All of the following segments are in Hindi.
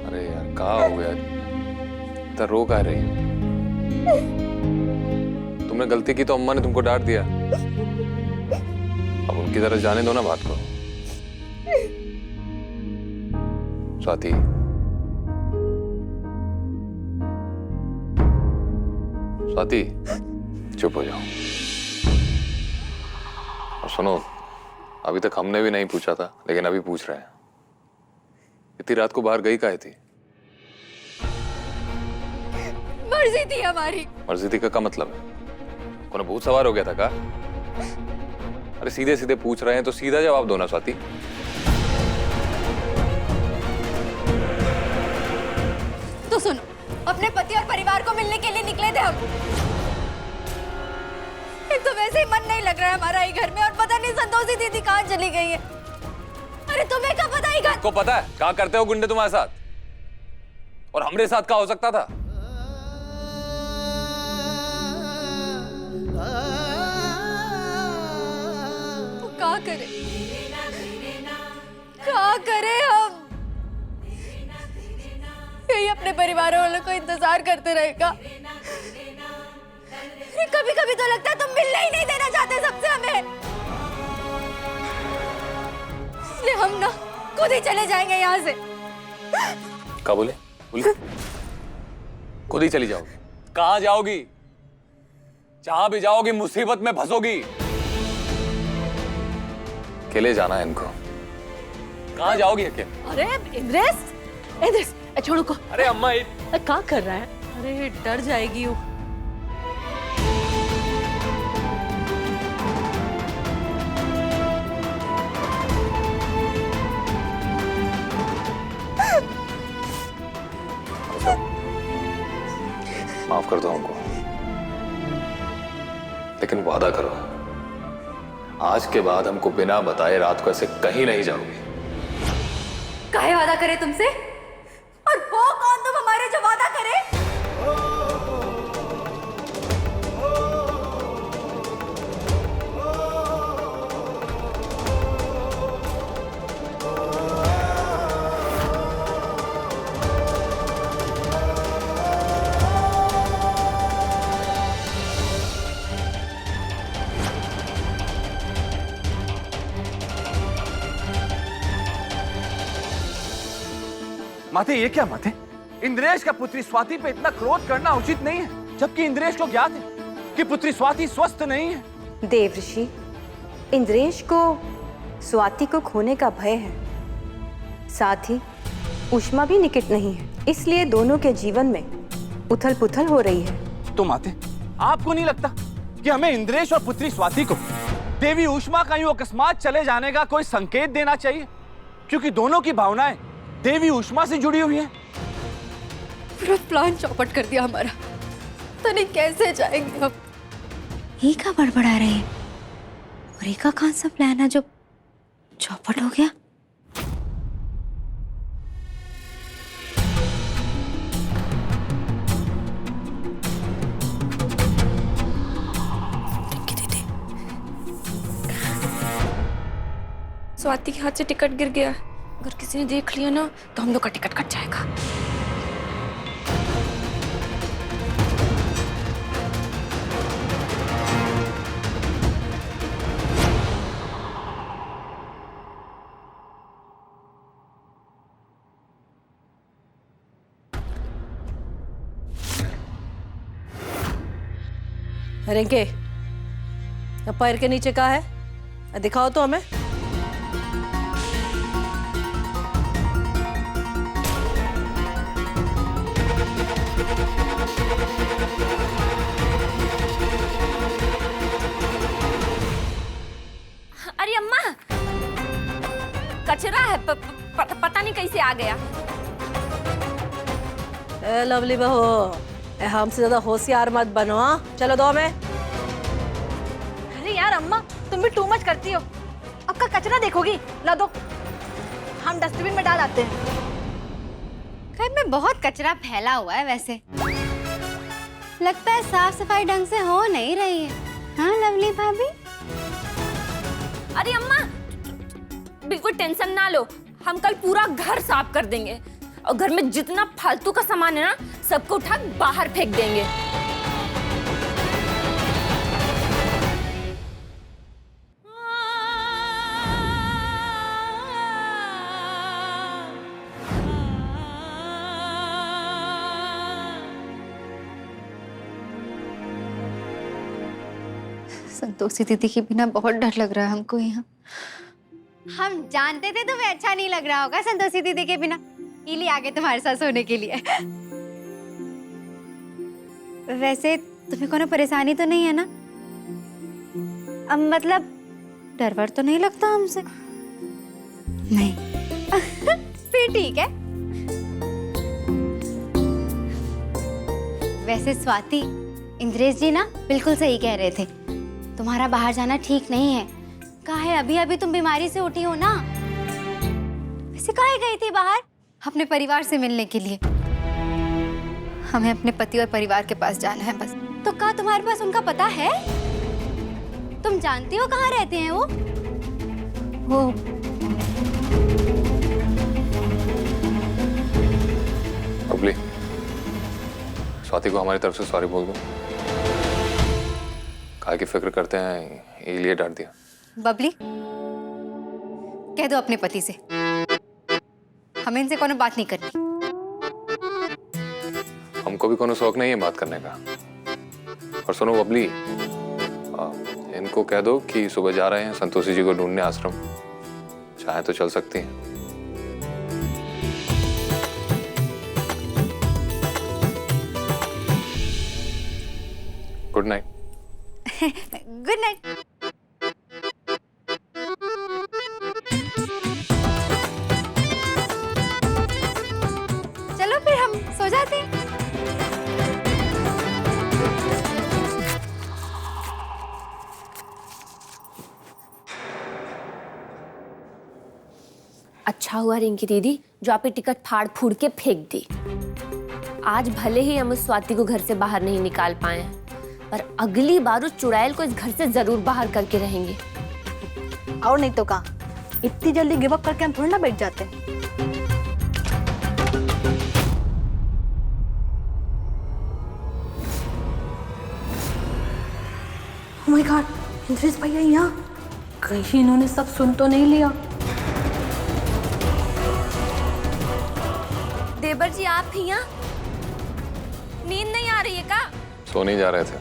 अरे यार क्या हो गया, इतना रो का रही हो? तुमने गलती की तो अम्मा ने तुमको डांट दिया, अब उनकी तरफ जाने दो ना बात को। स्वाति, स्वाति चुप हो जाओ। और सुनो, अभी तक हमने भी नहीं पूछा था, लेकिन अभी पूछ रहे हैं, इतनी रात को बाहर गई काहे थी? मर्जी थी हमारी। मर्जी थी का क्या मतलब है? कौन भूत सवार हो गया था का? अरे सीधे सीधे पूछ रहे हैं तो सीधा जवाब दो ना स्वाति। तो सुनो, अपने पति और परिवार को मिलने के लिए निकले थे हम। एक तो वैसे ही मन नहीं लग रहा है हमारा ही घर में, और पता नहीं संतोषी दीदी कहाँ चली गई है। अरे तुम्हें क्या पता ही घर को पता है क्या करते हो गुंडे तुम्हारे साथ, और हमरे साथ क्या हो सकता था? तो क्या करे, क्या करे हम? यही अपने परिवार वालों को इंतजार करते रहेगा। कभी कभी तो लगता है तुम मिलने ही नहीं देना चाहते सबसे हमें, इसलिए हम ना खुद ही चले जाएंगे यहाँ से। क्या बोले? बोले खुद ही चली जाओगी? कहाँ जाओगी? जहां भी जाओगी मुसीबत में फंसोगी। अकेले जाना है इनको। कहाँ जाओगी अकेले? अरे इंद्रेश, इंद्रेश छोड़ो को। अरे अम्मा क्या कर रहा है? अरे डर जाएगी वो। माफ कर दो हमको, लेकिन वादा करो आज के बाद हमको बिना बताए रात को ऐसे कहीं नहीं जाओगे। काहे वादा करे तुमसे? और वो कौन तुम हमारे जो वादा करे? माते ये क्या माते? इंद्रेश का पुत्री स्वाति पे इतना क्रोध करना उचित नहीं है, जबकि इंद्रेश को ज्ञात है कि पुत्री स्वाति स्वस्थ नहीं है। देवऋषि, इंद्रेश को स्वाति को खोने का भय है, साथ ही उष्मा भी निकट नहीं है, इसलिए दोनों के जीवन में उथल पुथल हो रही है। तो माते, आपको नहीं लगता कि हमें इंद्रेश और पुत्री स्वाति को देवी उष्मा का यूं अकस्मात चले जाने का कोई संकेत देना चाहिए? क्योंकि दोनों की भावनाएं देवी उष्मा से जुड़ी हुई है। पूरा प्लान चौपट कर दिया हमारा, तो नहीं कैसे जाएंगे हम? ये क्या बड़बड़ा रहे हैं? और ये का कौन सा प्लान है जो चौपट हो गया? स्वाति के हाथ से टिकट गिर गया, अगर किसी ने देख लिया ना तो हम लोग का टिकट कट जाएगा। रिंके, पैर के नीचे क्या है? दिखाओ तो हमें। अरे अम्मा, कचरा है, पता नहीं कैसे आ गया। ए लवली बहू, हमसे ज्यादा होशियार मत बनो। हाँ, चलो दो हमें। अरे यार अम्मा, तुम भी टू मच करती हो। अब का कचरा देखोगी? ला दो, हम डस्टबिन में डाल आते हैं। घर में बहुत कचरा फैला हुआ है वैसे। लगता है साफ सफाई ढंग से हो नहीं रही है। हाँ लवली भाभी? अरे अम्मा, बिल्कुल टेंशन ना लो, हम कल पूरा घर साफ कर देंगे और घर में जितना फालतू का सामान है ना सबको उठा बाहर फेंक देंगे। संतोषी दीदी के बिना बहुत डर लग रहा है हमको यहाँ। हम जानते थे तुम्हें अच्छा नहीं लग रहा होगा संतोषी दीदी के बिना, इसीलिए आगे तुम्हारे साथ सोने के लिए। वैसे तुम्हें कोनो परेशानी तो नहीं है ना? अब मतलब डर वर तो नहीं लगता हमसे? नहीं। फिर ठीक है। वैसे स्वाति, इंद्रेश जी ना बिल्कुल सही कह रहे थे, तुम्हारा बाहर जाना ठीक नहीं है। काहे अभी अभी तुम बीमारी से उठी हो ना? वैसे काहे गई थी बाहर? अपने परिवार से मिलने के लिए। हमें अपने पति और परिवार के पास जाना है बस। तो क्या तुम्हारे पास उनका पता है? तुम जानती हो कहाँ रहते हैं वो? बबली, स्वाति को हमारी तरफ से सॉरी बोल दो। काहे की फिक्र करते हैं इसलिए डांट दिया। बबली, कह दो अपने पति से हमें इनसे कोनो बात नहीं करनी। हमको भी कोनो शौक नहीं है बात करने का। और सुनो बबली, इनको कह दो कि सुबह जा रहे हैं संतोषी जी को ढूंढने आश्रम, चाहे तो चल सकती हैं। Good night. Good night. चलो फिर हम सो जाते हैं। अच्छा हुआ रिंकी दीदी जो आपकी टिकट फाड़ फूड़ के फेंक दी। आज भले ही हम उस स्वाति को घर से बाहर नहीं निकाल पाए हैं, पर अगली बार उस चुड़ैल को इस घर से जरूर बाहर करके रहेंगे। और नहीं तो कहा, इतनी जल्दी गिव अप करके हम थोड़ी ना बैठ जाते हैं। Oh my God, इंद्रेश भैया यहाँ, कहीं इन्होंने सब सुन तो नहीं लिया? देवर जी आप ही यहाँ? नींद नहीं आ रही है का? सो नहीं जा रहे थे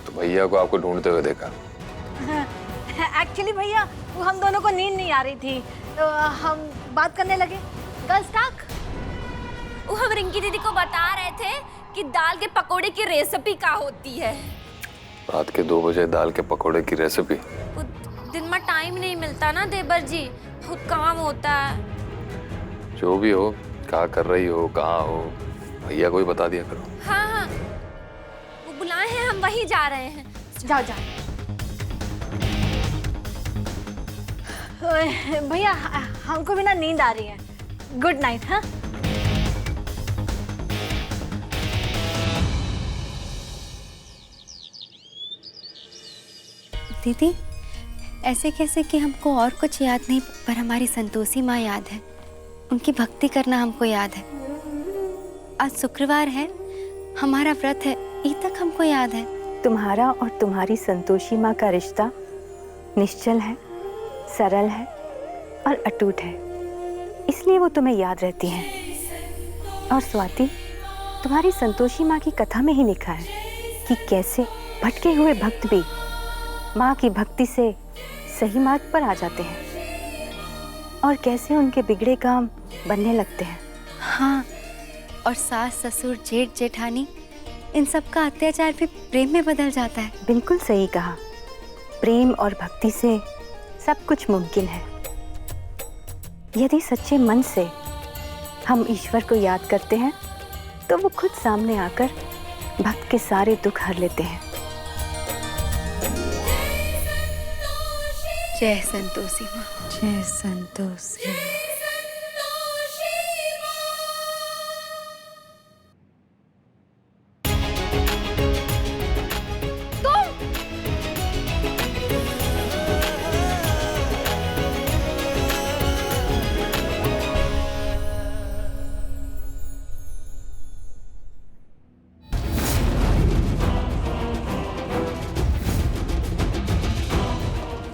तो भैया को आपको ढूंढते हुए देखा। एक्चुअली भैया वो हम दोनों को नींद नहीं आ रही थी तो हम बात करने लगे। Girls talk. वो हम रिंकी दीदी को बता रहे थे कि दाल के पकोड़े की रेसिपी क्या होती है। रात के 2 बजे दाल के पकोड़े की रेसिपी? दिन में टाइम नहीं मिलता ना देवर जी, बहुत काम होता है। जो भी हो, क्या कर रही हो, कहाँ हो, भैया को ही बता दिया करो। हाँ हाँ, वो बुलाए हैं, हम वहीं जा रहे हैं। जाओ जाओ। भैया हमको भी ना नींद आ रही है। Good night. हाँ दीदी, ऐसे कैसे कि हमको और कुछ याद नहीं, पर हमारी संतोषी माँ याद है। उनकी भक्ति करना हमको याद है। आज शुक्रवार है, हमारा व्रत है, ये तक हमको याद है। तुम्हारा और तुम्हारी संतोषी माँ का रिश्ता निश्चल है, सरल है और अटूट है, इसलिए वो तुम्हें याद रहती हैं। और स्वाति, तुम्हारी संतोषी माँ की कथा में ही लिखा है कि कैसे भटके हुए भक्त भी माँ की भक्ति से सही मार्ग पर आ जाते हैं और कैसे उनके बिगड़े काम बनने लगते हैं। हाँ, और सास ससुर जेठ जेठानी इन सब का अत्याचार भी प्रेम में बदल जाता है। बिल्कुल सही कहा। प्रेम और भक्ति से सब कुछ मुमकिन है। यदि सच्चे मन से हम ईश्वर को याद करते हैं तो वो खुद सामने आकर भक्त के सारे दुख हर लेते हैं। जय संतोषी माँ। जय संतोषी माँ।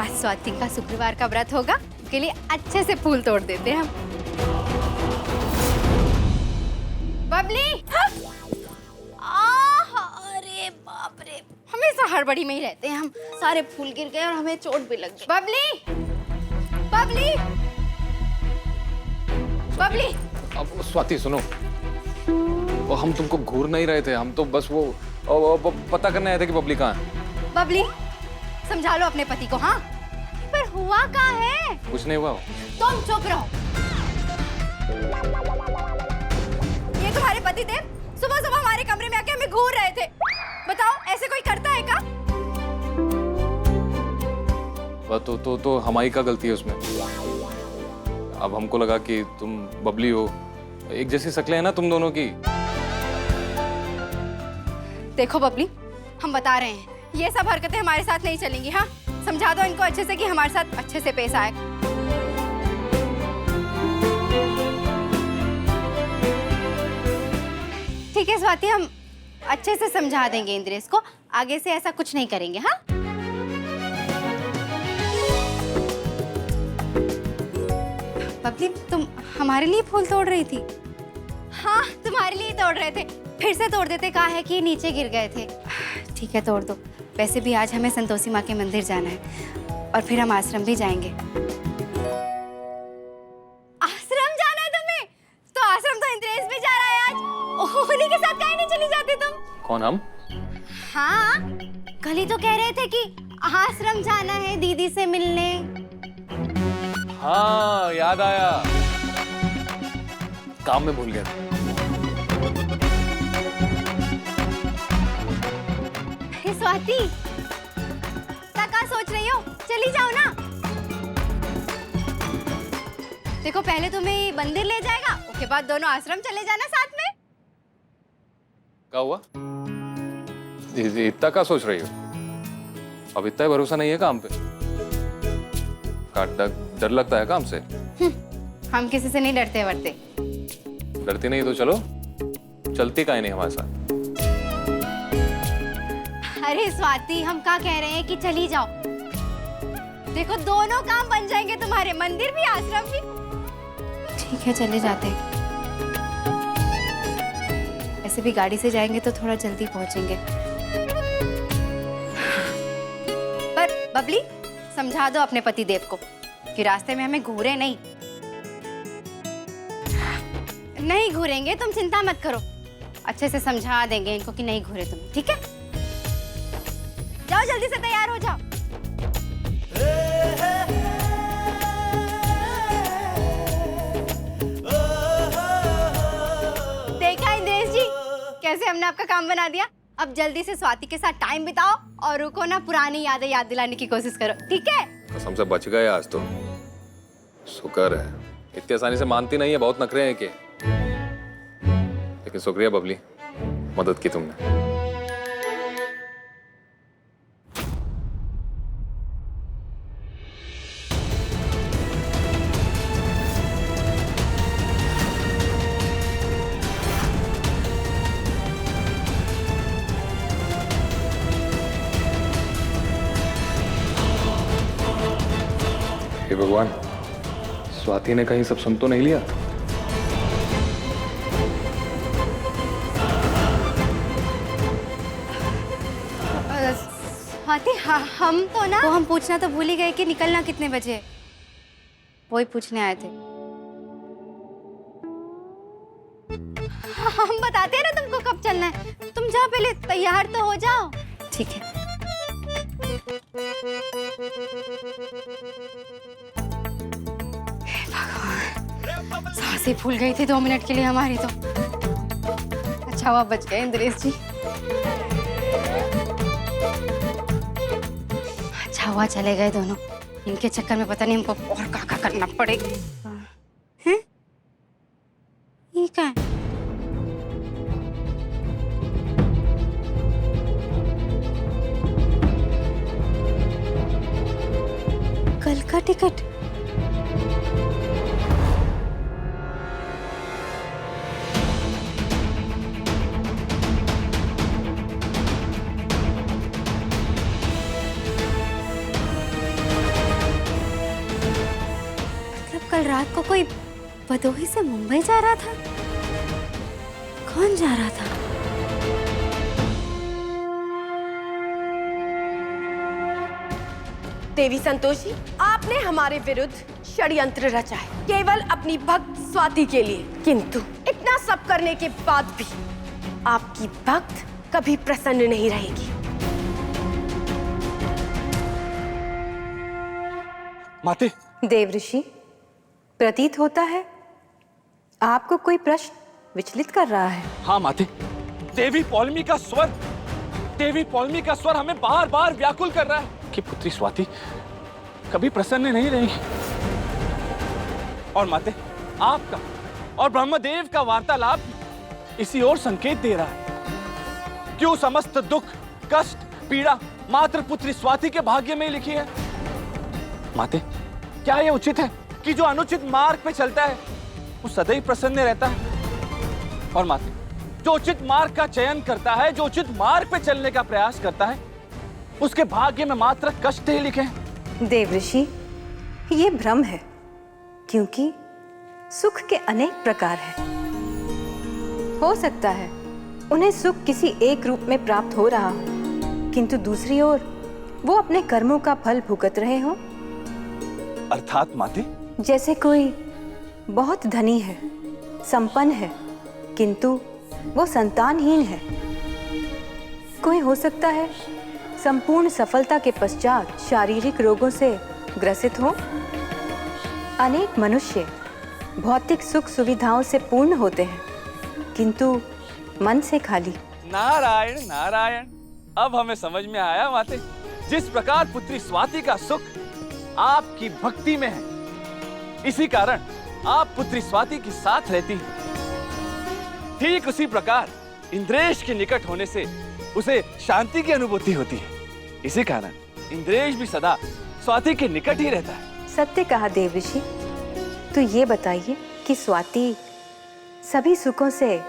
आज स्वाति का शुक्रवार का व्रत होगा, उसके लिए अच्छे से फूल तोड़ देते हैं हम। बबली! अरे बाप रे, हमेशा हड़बड़ी में ही रहते हैं हम। सारे फूल गिर गए और हमें चोट भी लग गई। बबली! बबली! बबली! अब स्वाति सुनो, वो हम तुमको घूर नहीं रहे थे, हम तो बस वो पता करने आए थे कि बबली कहाँ है। बबली, समझा लो अपने पति को। हाँ, पर हुआ कहाँ है? कुछ नहीं हुआ। तुम चुप रहो। ये तुम्हारे पति थे, सुबह सुबह हमारे कमरे में आके हमें घूर रहे थे। बताओ, ऐसे कोई करता है क्या? तो हमारी क्या गलती है उसमें? अब हमको लगा कि तुम बबली हो, एक जैसी शक्लें हैं ना तुम दोनों की। देखो बबली, हम बता रहे हैं, ये सब हरकतें हमारे साथ नहीं चलेंगी। हाँ, समझा दो इनको अच्छे से कि हमारे साथ अच्छे से पेश आए। ठीक है स्वाति, हम अच्छे से समझा देंगे इंद्रेश को, आगे से ऐसा कुछ नहीं करेंगे। हाँ, बबली, तुम हमारे लिए फूल तोड़ रही थी? हाँ, तुम्हारे लिए तोड़ रहे थे। फिर से तोड़ देते, कहा है कि नीचे गिर गए थे। ठीक है, तोड़ दो। वैसे भी आज हमें संतोषी माँ के मंदिर जाना है और फिर हम आश्रम भी जाएंगे। आश्रम जाना है तुम्हें? तो आश्रम तो इंद्रेश भी जा रहा है आज। उन्हीं के साथ कहीं नहीं चली जाती तुम? कौन, हम? हाँ, कल ही तो कह रहे थे कि आश्रम जाना है दीदी से मिलने। हाँ, याद आया, काम में भूल गया। स्वाति, क्या सोच रही हो? चली जाओ ना। देखो, पहले तुम्हें मंदिर ले जाएगा, उसके बाद दोनों आश्रम चले जाना साथ में। क्या हुआ? इतना क्या सोच रही हो? अब इतना ही भरोसा नहीं है काम पे? डर लगता है काम से? हम किसी से नहीं डरते वरते। डरती नहीं तो चलो, चलती काहे नहीं हमारे साथ? अरे स्वाति, हम क्या कह रहे हैं कि चली जाओ। देखो, दोनों काम बन जाएंगे तुम्हारे, मंदिर भी आश्रम भी। ठीक है, चले जाते हैं। ऐसे भी गाड़ी से जाएंगे तो थोड़ा जल्दी पहुंचेंगे। पर बबली, समझा दो अपने पति देव को कि रास्ते में हमें घूरे नहीं। नहीं घूरेंगे, तुम चिंता मत करो। अच्छे से समझा देंगे इनको कि नहीं घूरे तुम। ठीक है, जाओ जल्दी से तैयार हो जाओ। देखा इंद्रेश जी, कैसे हमने आपका काम बना दिया। अब जल्दी से स्वाति के साथ टाइम बिताओ और रुको ना, पुरानी यादें याद दिलाने की कोशिश करो। ठीक है? कसम से बच गए आज तो। शुक्र है, इतनी आसानी से मानती नहीं है, बहुत नखरे हैं के। लेकिन शुक्रिया बबली, मदद की तुमने। हे भगवान, स्वाति ने कहीं सब सुन तो नहीं लिया? स्वाति, हम तो ना, वो हम पूछना तो भूल ही गए कि निकलना कितने बजे। वही पूछने आए थे। हम बताते हैं ना तुमको कब चलना है। तुम जाओ, पहले तैयार तो हो जाओ। ठीक है। भगवान, सांसें फूल गई थी 2 मिनट के लिए हमारी तो। अच्छा हुआ बच गए इंद्रेश जी। अच्छा हुआ चले गए दोनों। इनके चक्कर में पता नहीं हमको और क्या करना पड़ेगा। हैं? ये क्या है? कल का टिकट। कल रात को कोई भदोही से मुंबई जा रहा था। कौन जा रहा था? देवी संतोषी, आपने हमारे विरुद्ध षड्यंत्र रचा है केवल अपनी भक्त स्वाति के लिए, किंतु इतना सब करने के बाद भी आपकी भक्त कभी प्रसन्न नहीं रहेगी। माते, देवऋषि, प्रतीत होता है आपको कोई प्रश्न विचलित कर रहा है। हाँ माते, देवी पौलमी का स्वर हमें बार बार व्याकुल कर रहा है कि पुत्री स्वाति कभी प्रसन्न नहीं रहेगी। और माते, आपका और ब्रह्मदेव का वार्तालाप इसी ओर संकेत दे रहा है। क्यों समस्त दुख, कष्ट, पीड़ा मात्र पुत्री स्वाति के भाग्य में ही लिखी है? माते, क्या यह उचित है कि जो अनुचित मार्ग पे चलता है वो सदैव प्रसन्न रहता है, और माते, जो उचित मार्ग का चयन करता है, जो उचित मार्ग पे चलने का प्रयास करता है, उसके भाग्य में मात्र कष्ट ही लिखे हैं? देवऋषि, ये भ्रम है, क्योंकि सुख के अनेक प्रकार हैं। हो सकता है उन्हें सुख किसी एक रूप में प्राप्त हो रहा हो, किंतु दूसरी ओर वो अपने कर्मों का फल भुगत रहे हो। अर्थात माते? जैसे कोई बहुत धनी है, संपन्न है, किंतु वो संतानहीन है। कोई हो सकता है संपूर्ण सफलता के पश्चात शारीरिक रोगों से ग्रसित हो। अनेक मनुष्य भौतिक सुख सुविधाओं से पूर्ण होते हैं, किंतु मन से खाली। नारायण नारायण, अब हमें समझ में आया माते। जिस प्रकार पुत्री स्वाति का सुख आपकी भक्ति में है, इसी कारण आप पुत्री स्वाति के साथ रहती हैं। ठीक उसी प्रकार इंद्रेश के निकट होने से उसे शांति की अनुभूति होती है। इसी कारण इंद्रेश भी सदा स्वाति के निकट ही रहता है। सत्य कहा देवऋषि। तो ये बताइए कि स्वाति सभी सुखों से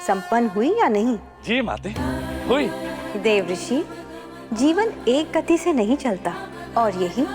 संपन्न हुई या नहीं? जी माते, हुई। देवऋषि, जीवन एक गति से नहीं चलता, और यही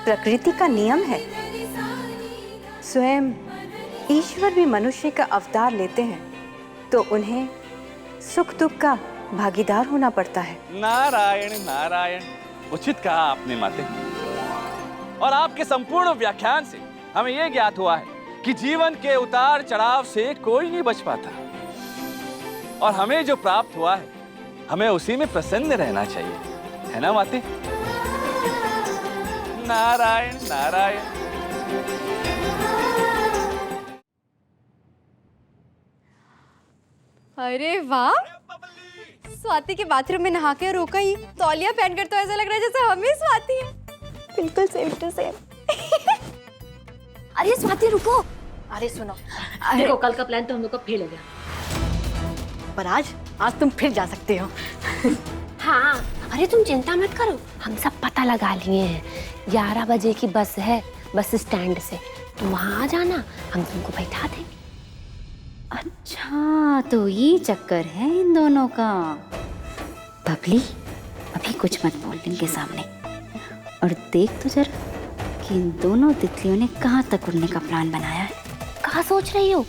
प्रकृति का नियम है। स्वयं ईश्वर भी मनुष्य का अवतार लेते हैं, तो उन्हें सुख दुख का भागीदार होना पड़ता है। नारायण नारायण, उचित कहा आपने माते। और आपके संपूर्ण व्याख्यान से हमें यह ज्ञात हुआ है कि जीवन के उतार चढ़ाव से कोई नहीं बच पाता, और हमें जो प्राप्त हुआ है हमें उसी में प्रसन्न रहना चाहिए, है ना माते? नारायण नारायण। अरे वाह, स्वाति के बाथरूम में नहा के रोका ही तौलिया पहनकर तो ऐसा लग रहा है जैसे हम ही स्वाति हैं। बिल्कुल सेम टू सेम। अरे स्वाति रुको। अरे सुनो, देखो कल का प्लान तो हम लोग का फेल हो गया, पर आज तुम फिर जा सकते हो। हाँ, अरे तुम चिंता मत करो, हम सब पता लगा लिए हैं। 11 बजे की बस है बस स्टैंड से, तुम वहाँ आ जाना, हम तुमको बैठा देंगे। अच्छा, तो ये चक्कर है इन दोनों का। बबली, अभी कुछ मत बोल इनके सामने, और देख तो जरा कि इन दोनों तितलियों ने कहाँ तक उड़ने का प्लान बनाया है। कहाँ सोच रही हो?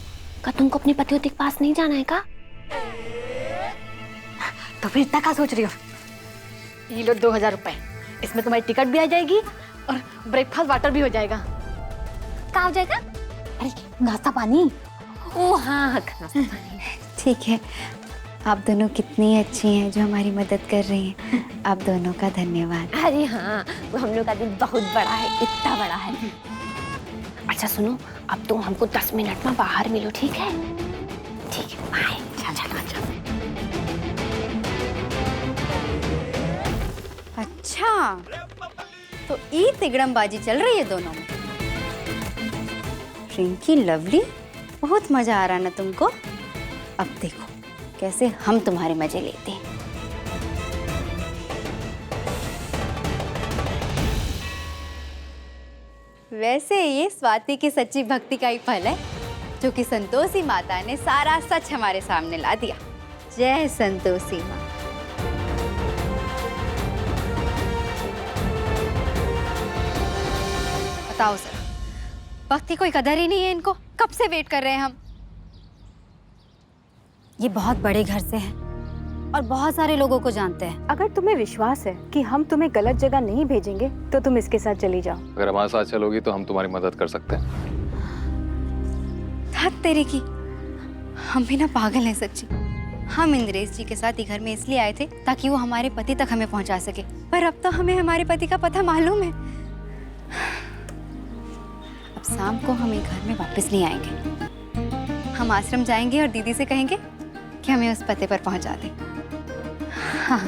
का तुमको अपने पतियों के पास नहीं जाना है का? तो फिर इतना क्या सोच रही हो? ये लो 2000 रुपए, इसमें तुम्हारी टिकट भी आ जाएगी और ब्रेकफास्ट वाटर भी हो जाएगा। कहाँ हो जाएगा? अरे नाश्ता पानी। ओ हाँ, नाश्ता पानी। ठीक है, आप दोनों कितनी अच्छी हैं जो हमारी मदद कर रही हैं। आप दोनों का धन्यवाद। अरे हाँ, वो हम लोग का दिल बहुत बड़ा है, इतना बड़ा है। अच्छा सुनो, अब तुम हमको 10 मिनट में बाहर मिलो, ठीक है? ठीक है, बाय। चलो। अच्छा, तो ई तिगड़मबाजी चल रही है दोनों में। रिंकी, लवली, बहुत मजा आ रहा ना तुमको? अब देखो कैसे हम तुम्हारे मजे लेते हैं। वैसे ये स्वाति की सच्ची भक्ति का ही फल है, जो कि संतोषी माता ने सारा सच हमारे सामने ला दिया। जय संतोषी माँ। बताओ सर, वक्त की कोई कदर ही नहीं है इनको। कब से वेट कर रहे हैं हम। ये बहुत बड़े घर से हैं और बहुत सारे लोगों को जानते हैं। अगर तुम्हें विश्वास है कि हम तुम्हें गलत जगह नहीं भेजेंगे तो तुम इसके साथ चली जाओ। अगर हमारे साथ चलोगी तो हम तुम्हारी मदद कर सकते हैं। हद तेरे की, हम भी ना पागल हैं सच्ची। हम इंद्रेश जी के साथ ही घर में इसलिए आए थे ताकि वो हमारे पति तक हमें पहुंचा सके, पर अब तो हमें हमारे पति का पता मालूम है। अब शाम को हम ये घर में वापस नहीं आएंगे। हम आश्रम जाएंगे और दीदी से कहेंगे कि हमें उस पते पर पहुंचा दे। हाँ,